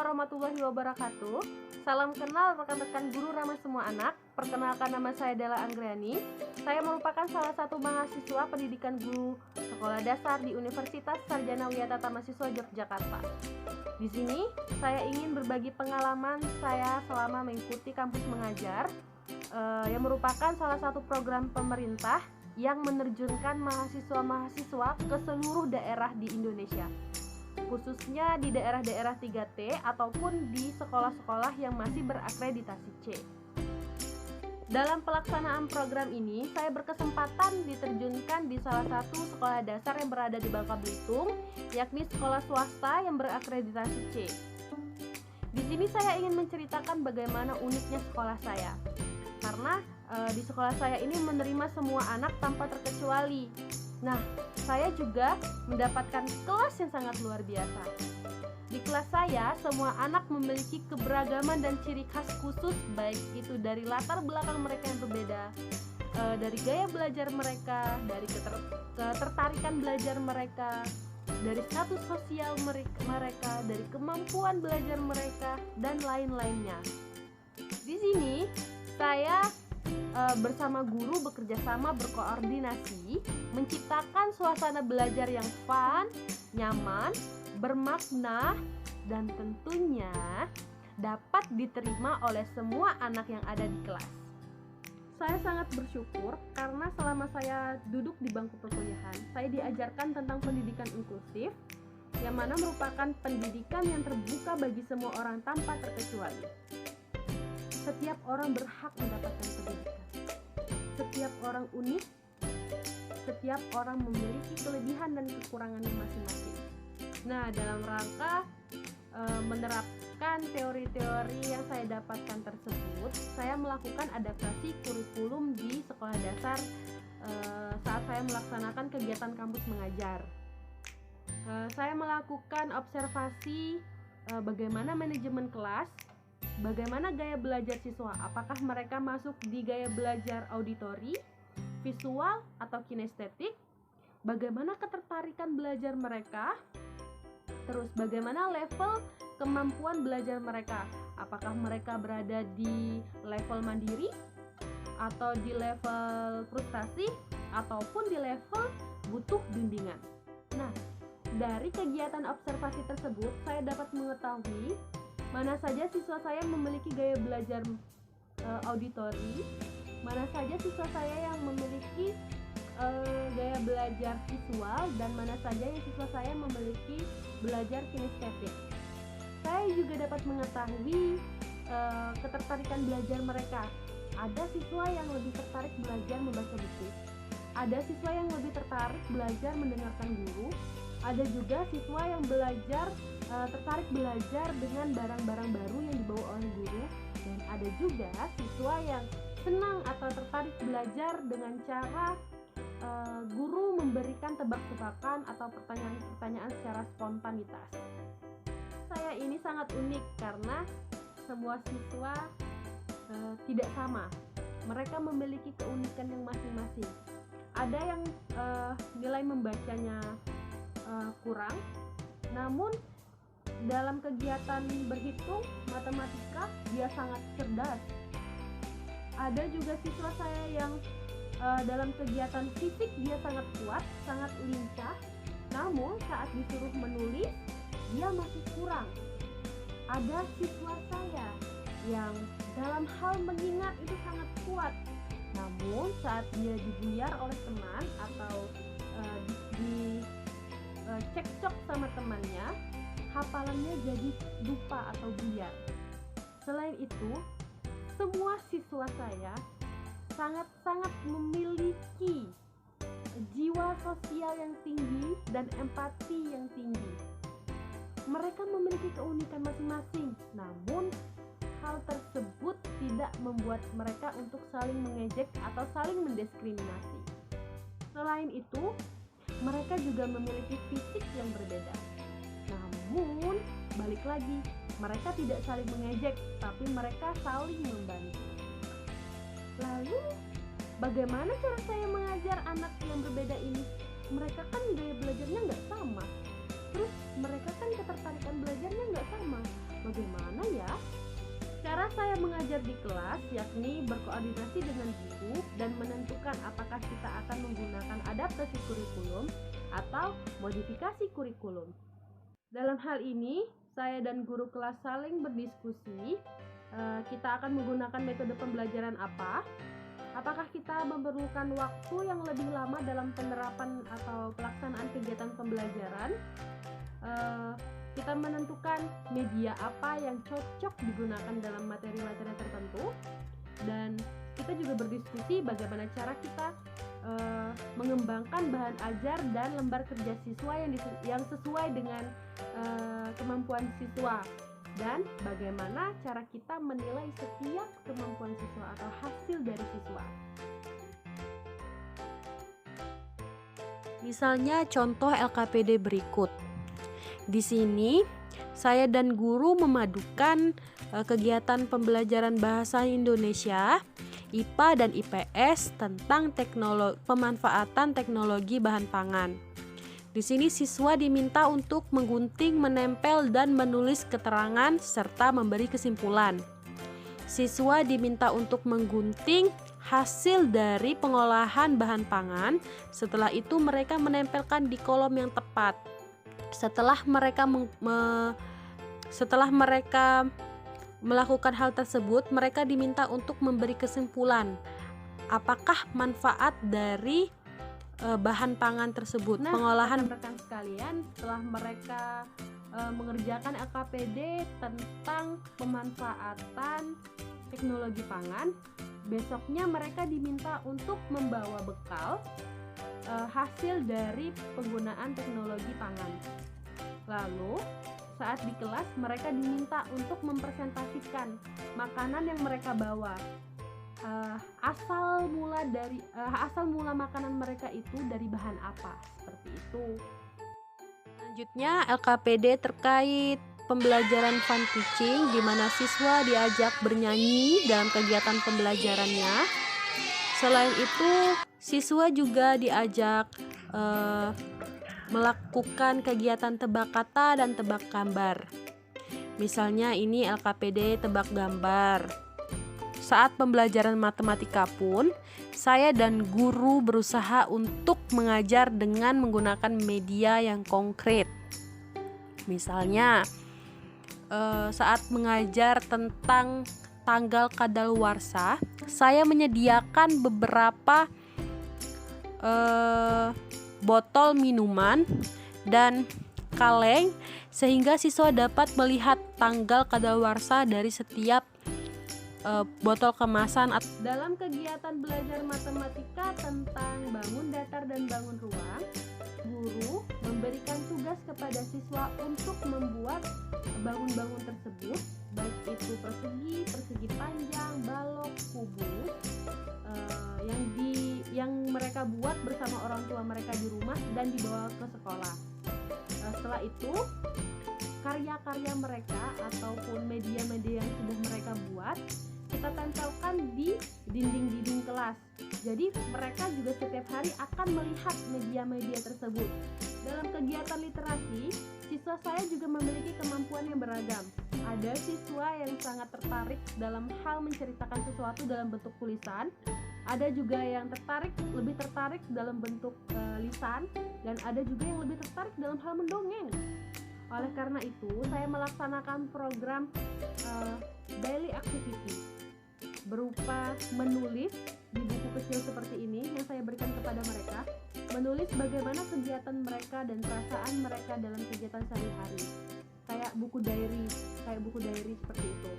warahmatullahi wabarakatuh. Salam kenal rekan-rekan guru ramah semua anak. Perkenalkan, nama saya Della Anggriani. Saya merupakan salah satu mahasiswa pendidikan guru sekolah dasar di Universitas Sarjana Wiyatata Mahasiswa Yogyakarta. Di sini saya ingin berbagi pengalaman saya selama mengikuti kampus mengajar, yang merupakan salah satu program pemerintah yang menerjunkan mahasiswa-mahasiswa ke seluruh daerah di Indonesia, khususnya di daerah-daerah 3T ataupun di sekolah-sekolah yang masih berakreditasi C. Dalam pelaksanaan program ini, saya berkesempatan diterjunkan di salah satu sekolah dasar yang berada di Bangka Belitung, yakni sekolah swasta yang berakreditasi C. Di sini saya ingin menceritakan bagaimana uniknya sekolah saya, karena di sekolah saya ini menerima semua anak tanpa terkecuali. Nah, saya juga mendapatkan kelas yang sangat luar biasa. Di kelas saya, semua anak memiliki keberagaman dan ciri khas khusus, baik itu dari latar belakang mereka yang berbeda, dari gaya belajar mereka, dari ketertarikan belajar mereka, dari status sosial mereka, dari kemampuan belajar mereka, dan lain-lainnya. Di sini, saya bersama guru bekerja sama berkoordinasi menciptakan suasana belajar yang fun, nyaman, bermakna, dan tentunya dapat diterima oleh semua anak yang ada di kelas. Saya sangat bersyukur karena selama saya duduk di bangku perkuliahan, saya diajarkan tentang pendidikan inklusif, yang mana merupakan pendidikan yang terbuka bagi semua orang tanpa terkecuali. Setiap orang berhak mendapatkan pendidikan. Setiap orang unik. Setiap orang memiliki kelebihan dan kekurangannya masing-masing. Nah, dalam rangka menerapkan teori-teori yang saya dapatkan tersebut, saya melakukan adaptasi kurikulum di sekolah dasar saat saya melaksanakan kegiatan kampus mengajar. Saya melakukan observasi bagaimana manajemen kelas, bagaimana gaya belajar siswa, apakah mereka masuk di gaya belajar auditori, visual, atau kinestetik, bagaimana ketertarikan belajar mereka, terus bagaimana level kemampuan belajar mereka, apakah mereka berada di level mandiri, atau di level frustasi, ataupun di level butuh bimbingan. Nah, dari kegiatan observasi tersebut, saya dapat mengetahui mana saja siswa saya memiliki gaya belajar auditori, mana saja siswa saya yang memiliki gaya belajar visual, dan mana saja yang siswa saya memiliki belajar kinestetik. Saya juga dapat mengetahui ketertarikan belajar mereka. Ada siswa yang lebih tertarik belajar membaca buku, ada siswa yang lebih tertarik belajar mendengarkan guru, ada juga siswa yang tertarik belajar dengan barang-barang baru yang dibawa oleh guru, dan ada juga siswa yang senang atau tertarik belajar dengan cara guru memberikan tebak-tebakan atau pertanyaan-pertanyaan secara spontanitas. Saya ini sangat unik karena semua siswa tidak sama. Mereka memiliki keunikan yang masing-masing. Ada yang nilai membacanya kurang, namun dalam kegiatan berhitung matematika dia sangat cerdas. Ada juga siswa saya yang dalam kegiatan fisik dia sangat kuat, sangat lincah, namun saat disuruh menulis dia masih kurang. Ada siswa saya yang dalam hal mengingat itu sangat kuat, namun saat dia dibuyar oleh teman atau cekcok sama temannya, hafalannya jadi lupa atau buyar. Selain itu, semua siswa saya sangat-sangat memiliki jiwa sosial yang tinggi dan empati yang tinggi. Mereka memiliki keunikan masing-masing, namun hal tersebut tidak membuat mereka untuk saling mengejek atau saling mendiskriminasi. Selain itu, mereka juga memiliki fisik yang berbeda. Namun, balik lagi, mereka tidak saling mengejek, tapi mereka saling membantu. Lalu, bagaimana cara saya mengajar anak yang berbeda ini? Mereka kan gaya belajarnya nggak sama. Terus, mereka kan ketertarikan belajarnya nggak sama. bagaimana ya? Cara saya mengajar di kelas yakni berkoordinasi dengan guru dan menentukan apakah kita akan menggunakan adaptasi kurikulum atau modifikasi kurikulum. Dalam hal ini, saya dan guru kelas saling berdiskusi, kita akan menggunakan metode pembelajaran apa, apakah kita memerlukan waktu yang lebih lama dalam penerapan atau pelaksanaan kegiatan pembelajaran, kita menentukan media apa yang cocok digunakan dalam materi-materi tertentu, dan kita juga berdiskusi bagaimana cara kita mengembangkan bahan ajar dan lembar kerja siswa yang sesuai dengan kemampuan siswa, dan bagaimana cara kita menilai setiap kemampuan siswa atau hasil dari siswa. Misalnya contoh LKPD berikut. Di sini saya dan guru memadukan kegiatan pembelajaran bahasa Indonesia, IPA dan IPS tentang pemanfaatan teknologi bahan pangan. Di sini siswa diminta untuk menggunting, menempel, dan menulis keterangan serta memberi kesimpulan. Siswa diminta untuk menggunting hasil dari pengolahan bahan pangan. Setelah itu mereka menempelkan di kolom yang tepat. Setelah mereka melakukan hal tersebut, mereka diminta untuk memberi kesimpulan apakah manfaat dari bahan pangan tersebut. Pengolahan rekan sekalian, setelah mereka mengerjakan LKPD tentang pemanfaatan teknologi pangan, besoknya mereka diminta untuk membawa bekal hasil dari penggunaan teknologi pangan. Lalu saat di kelas mereka diminta untuk mempresentasikan makanan yang mereka bawa. Asal mula makanan mereka itu dari bahan apa, seperti itu. Selanjutnya LKPD terkait pembelajaran fun teaching, di mana siswa diajak bernyanyi dalam kegiatan pembelajarannya. Selain itu, siswa juga diajak melakukan kegiatan tebak kata dan tebak gambar. Misalnya ini LKPD tebak gambar. Saat pembelajaran matematika pun, saya dan guru berusaha untuk mengajar dengan menggunakan media yang konkret. Misalnya, saat mengajar tentang tanggal kadaluarsa, saya menyediakan beberapa botol minuman dan kaleng sehingga siswa dapat melihat tanggal kadaluarsa dari setiap botol kemasan. Dalam kegiatan belajar matematika tentang bangun datar dan bangun ruang, guru memberikan tugas kepada siswa untuk membuat bangun-bangun tersebut, baik itu persegi panjang, balok, kubus, yang mereka buat bersama orang tua mereka di rumah dan dibawa ke sekolah. Setelah itu, karya-karya mereka ataupun media-media yang sudah mereka buat kita tempelkan di dinding-dinding kelas. Jadi mereka juga setiap hari akan melihat media-media tersebut. Dalam kegiatan literasi, siswa saya juga memiliki kemampuan yang beragam. Ada siswa yang sangat tertarik dalam hal menceritakan sesuatu dalam bentuk tulisan. Ada juga yang lebih tertarik dalam bentuk lisan, dan ada juga yang lebih tertarik dalam hal mendongeng. Oleh karena itu, saya melaksanakan program daily activity berupa menulis di buku kecil seperti ini yang saya berikan kepada mereka, menulis bagaimana kegiatan mereka dan perasaan mereka dalam kegiatan sehari-hari, kayak buku diary seperti itu.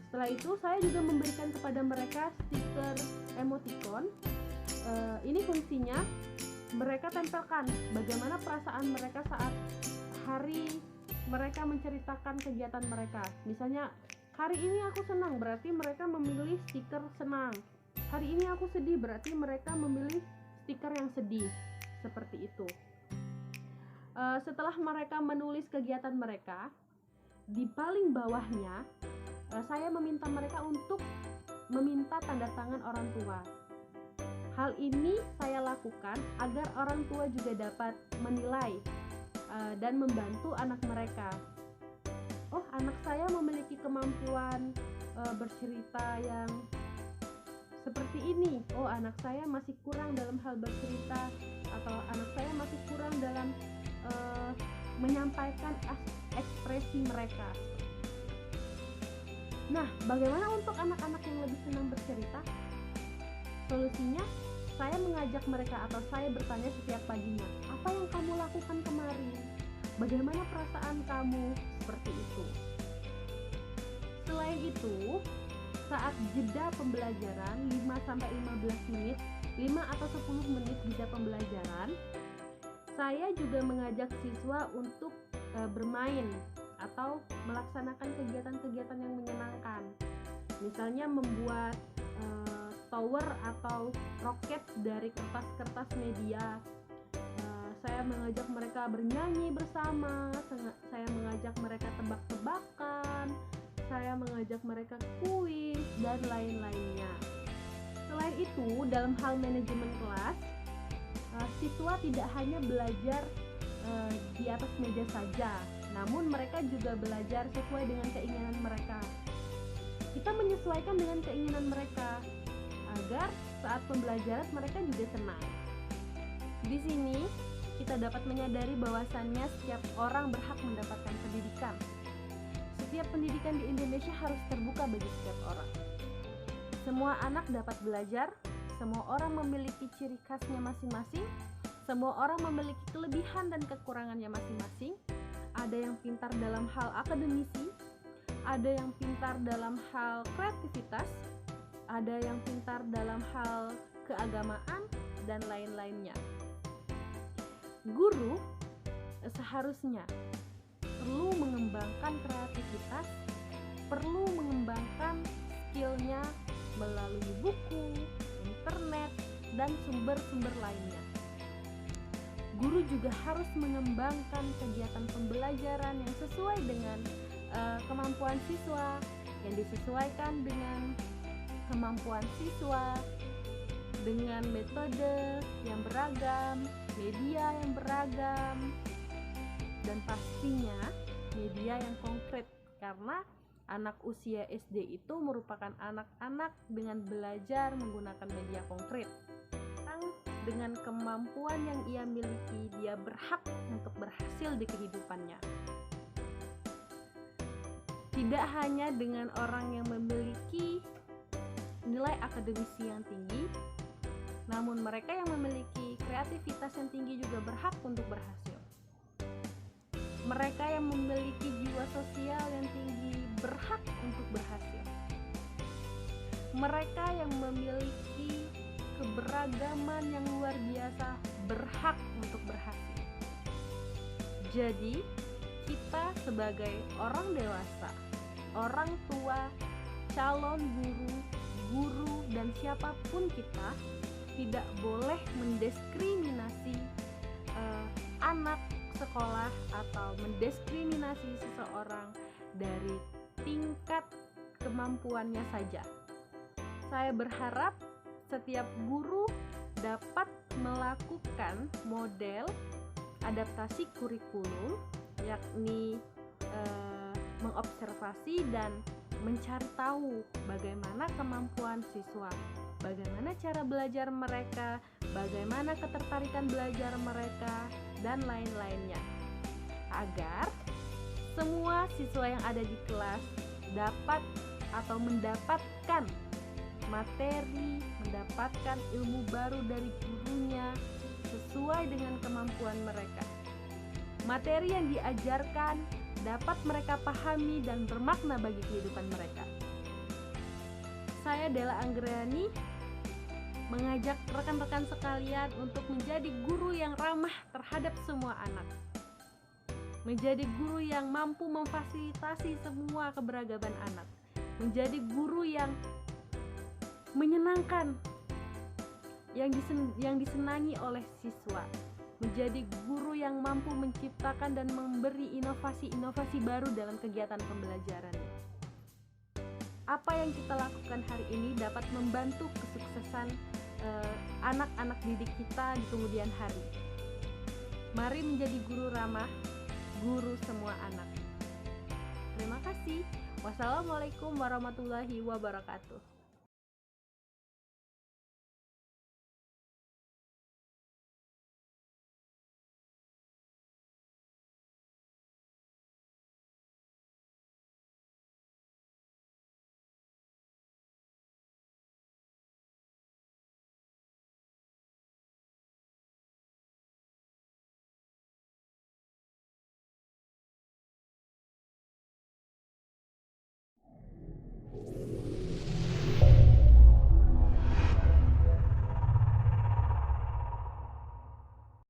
Setelah itu, saya juga memberikan kepada mereka stiker emoticon. Ini fungsinya mereka tempelkan bagaimana perasaan mereka saat hari mereka menceritakan kegiatan mereka. Misalnya, hari ini aku senang, berarti mereka memilih stiker senang. Hari ini aku sedih, berarti mereka memilih stiker yang sedih. Seperti itu. Setelah mereka menulis kegiatan mereka, di paling bawahnya saya meminta mereka untuk meminta tanda tangan orang tua. Hal ini saya lakukan agar orang tua juga dapat menilai dan membantu anak mereka. Oh, anak saya memiliki kemampuan bercerita yang seperti ini. Oh, anak saya masih kurang dalam hal bercerita, atau anak saya masih kurang dalam menyampaikan ekspresi mereka. Nah, bagaimana untuk anak-anak yang lebih senang bercerita? Solusinya, saya mengajak mereka atau saya bertanya setiap paginya, apa yang kamu lakukan kemarin? Bagaimana perasaan kamu? Seperti itu. Selain itu, saat jeda pembelajaran 5-15 menit, 5 atau 10 menit jeda pembelajaran, saya juga mengajak siswa untuk bermain atau melaksanakan kegiatan-kegiatan yang menyenangkan. Misalnya membuat tower atau roket dari kertas-kertas media. Saya mengajak mereka bernyanyi bersama, saya mengajak mereka tebak-tebakan, saya mengajak mereka kuis, dan lain-lainnya. Selain itu, dalam hal manajemen kelas, siswa tidak hanya belajar di atas meja saja, namun mereka juga belajar sesuai dengan keinginan mereka. Kita menyesuaikan dengan keinginan mereka agar saat pembelajaran mereka juga senang. Di sini kita dapat menyadari bahwasannya setiap orang berhak mendapatkan pendidikan. Setiap pendidikan di Indonesia harus terbuka bagi setiap orang. Semua anak dapat belajar, semua orang memiliki ciri khasnya masing-masing, semua orang memiliki kelebihan dan kekurangannya masing-masing. Ada yang pintar dalam hal akademisi, ada yang pintar dalam hal kreativitas, ada yang pintar dalam hal keagamaan, dan lain-lainnya. Guru seharusnya perlu mengembangkan kreativitas, perlu mengembangkan skillnya melalui buku, internet, dan sumber-sumber lainnya. Guru juga harus mengembangkan kegiatan pembelajaran yang sesuai dengan kemampuan siswa, yang disesuaikan dengan kemampuan siswa, dengan metode yang beragam, media yang beragam, dan pastinya media yang konkret, karena anak usia SD itu merupakan anak-anak dengan belajar menggunakan media konkret. Dengan kemampuan yang ia miliki, dia berhak untuk berhasil di kehidupannya. Tidak hanya dengan orang yang memiliki nilai akademisi yang tinggi, namun mereka yang memiliki kreativitas yang tinggi juga berhak untuk berhasil. Mereka yang memiliki jiwa sosial yang tinggi berhak untuk berhasil. Mereka yang memiliki keberagaman yang luar biasa berhak untuk berhasil. Jadi, kita sebagai orang dewasa, orang tua, calon guru, dan siapapun kita tidak boleh mendiskriminasi anak sekolah atau mendiskriminasi seseorang dari tingkat kemampuannya saja. Saya berharap setiap guru dapat melakukan model adaptasi kurikulum, yakni mengobservasi dan mencari tahu bagaimana kemampuan siswa, bagaimana cara belajar mereka, bagaimana ketertarikan belajar mereka, dan lain-lainnya, agar semua siswa yang ada di kelas dapat atau mendapatkan materi, mendapatkan ilmu baru dari gurunya sesuai dengan kemampuan mereka. Materi yang diajarkan dapat mereka pahami dan bermakna bagi kehidupan mereka. Saya Della Anggreni mengajak rekan-rekan sekalian untuk menjadi guru yang ramah terhadap semua anak. Menjadi guru yang mampu memfasilitasi semua keberagaman anak. Menjadi guru yang menyenangkan, yang disenangi oleh siswa. Menjadi guru yang mampu menciptakan dan memberi inovasi-inovasi baru dalam kegiatan pembelajarannya. Apa yang kita lakukan hari ini dapat membantu kesuksesan anak-anak didik kita di kemudian hari. Mari menjadi guru ramah, guru semua anak. Terima kasih. Wassalamualaikum warahmatullahi wabarakatuh.